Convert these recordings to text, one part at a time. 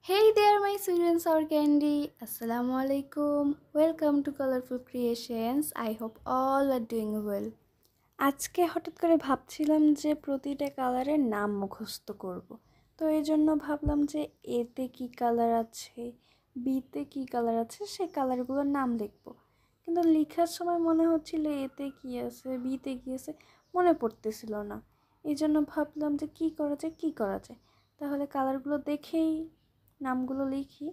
Hey there, my students or candy. Assalamu alaikum. Welcome to Colorful Creations. I hope all are doing well. আজকে হঠাৎ করে ভাবছিলাম যে প্রতিটা কালারের নাম মুখস্থ করব। তো এই জন্য ভাবলাম যে এতে কি কালার আছে, বিতে কি কালার আছে, সেই কালারগুলোর নাম লিখব। কিন্তু লেখার সময় মনে হচ্ছিল এতে কি আছে, বিতে কি আছে, মনে পড়তেছিল না। এই জন্য ভাবলাম যে কি করা যায়। তাহলে কালারগুলো দেখেই নামগুলো লিখি।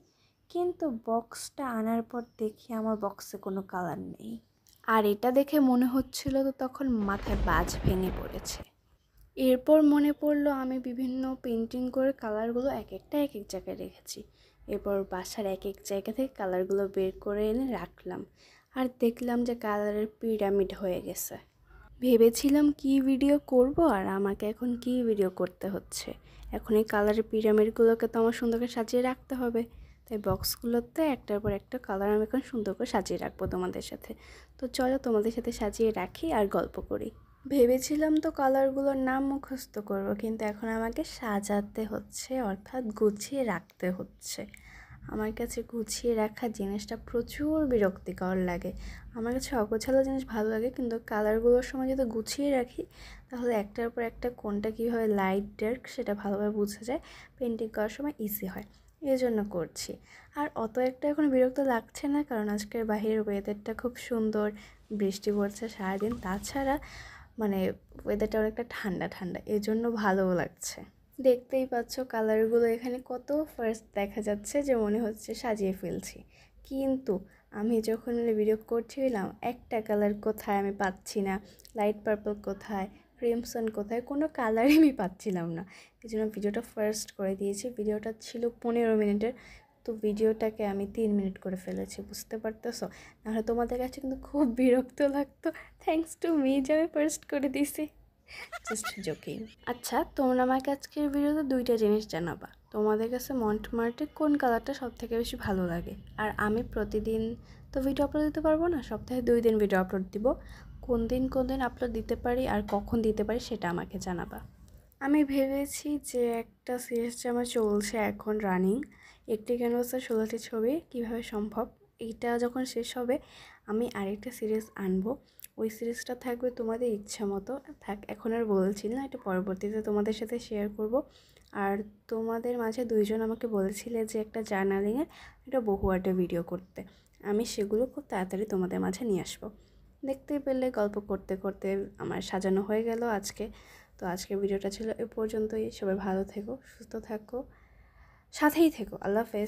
কিন্তু বক্সটা আনার পর দেখি আমার বক্সে কোনো কালার নেই। আর এটা দেখে মনে হচ্ছিল তো তখন মাথায় বাজ ভেঙে পড়েছে। এরপর মনে পড়লো আমি বিভিন্ন পেন্টিং করে কালারগুলো এক এক জায়গায় রেখেছি। এরপর বাসার এক জায়গা থেকে কালারগুলো বের করে এনে রাখলাম। আর দেখলাম যে কালারের পিরামিড হয়ে গেছে। ভেবেছিলাম কি ভিডিও করব, আর আমাকে এখন কি ভিডিও করতে হচ্ছে। এখন এই কালারের পিরামিডগুলোকে তো আমার সুন্দর করে সাজিয়ে রাখতে হবে। তাই বক্সগুলোতে একটার পর একটা কালার আমি এখন সুন্দর করে সাজিয়ে রাখবো তোমাদের সাথে। তো চলো তোমাদের সাথে সাজিয়ে রাখি আর গল্প করি। ভেবেছিলাম তো কালারগুলোর নাম মুখস্থ করব, কিন্তু এখন আমাকে সাজাতে হচ্ছে, অর্থাৎ গুছিয়ে রাখতে হচ্ছে। আমার কাছে গুছিয়ে রাখা জিনিসটা প্রচুর বিরক্তিকর লাগে। আমার কাছে অগোছালো জিনিস ভালো লাগে, কিন্তু কালারগুলোর সময় যদি গুছিয়ে রাখি তাহলে একটার পর একটা কোনটা কীভাবে লাইট ডার্ক সেটা ভালোভাবে বোঝা যায়, পেন্টিং করার সময় ইজি হয়। এই জন্য করছি। আর অত একটা এখন বিরক্ত লাগছে না, কারণ আজকের বাহিরের ওয়েদারটা খুব সুন্দর, বৃষ্টি পড়ছে সারাদিন। তাছাড়া ওয়েদারটা অনেকটা ঠান্ডা ঠান্ডা, এই জন্য ভালোও লাগছে। দেখতেই পাচ্ছ কালারগুলো এখানে কত ফার্স্ট দেখা যাচ্ছে যে মনে হচ্ছে সাজিয়ে ফেলছি, কিন্তু আমি যখন ভিডিও করছিলাম একটা কালার কোথায় আমি পাচ্ছি না, লাইট পার্পল কোথায়, ক্রিমসন কোথায়, কোনো কালারই আমি পাচ্ছিলাম না। এই জন্য ভিডিওটা ফার্স্ট করে দিয়েছি। ভিডিওটা ছিল 15 মিনিটের, তো ভিডিওটাকে আমি 3 মিনিট করে ফেলেছি। বুঝতে পারতেছো? নাহলে তোমাদের কাছে কিন্তু খুব বিরক্ত লাগতো। থ্যাঙ্কস টু মি যে আমি ফার্স্ট করে দিয়েছি। Just joking. আচ্ছা, তোমরা আমাকে আজকের ভিডিওতে 2টা জিনিস জানাবা। তোমাদের কাছে মন্টমার্টে কোন কালারটা সব থেকে বেশি ভালো লাগে? আর আমি প্রতিদিন তো ভিডিও আপলোড দিতে পারবো না, সপ্তাহে 2 দিন ভিডিও আপলোড দিব। কোন দিন আপলোড দিতে পারি আর কখন দিতে পারি সেটা আমাকে জানাবা। আমি ভেবেছি যে একটা সিরিজ যে আমার চলছে এখন রানিং, একটি ক্যানভাসে 16টি ছবি, কিভাবে সম্ভব, এইটা যখন শেষ হবে আমি আরেকটা সিরিজ আনবো। ওই সিরিজটা থাকবে তোমাদের ইচ্ছা মতো। এখন আর বলছি না, এটা পরবর্তীতে তোমাদের সাথে শেয়ার করব। আর তোমাদের মাঝে 2 জন আমাকে বলেছিলে যে একটা জার্নালিংয়ের একটা বহু আর্টে ভিডিও করতে। আমি সেগুলো খুব তাড়াতাড়ি তোমাদের মাঝে নিয়ে আসবো। দেখতেই পেলে গল্প করতে করতে আমার সাজানো হয়ে গেল আজকে। তো আজকের ভিডিওটা ছিল এ পর্যন্তই। সবাই ভালো থেকো, সুস্থ থাকো, সাথেই থেকো। আল্লাহ হাফেজ।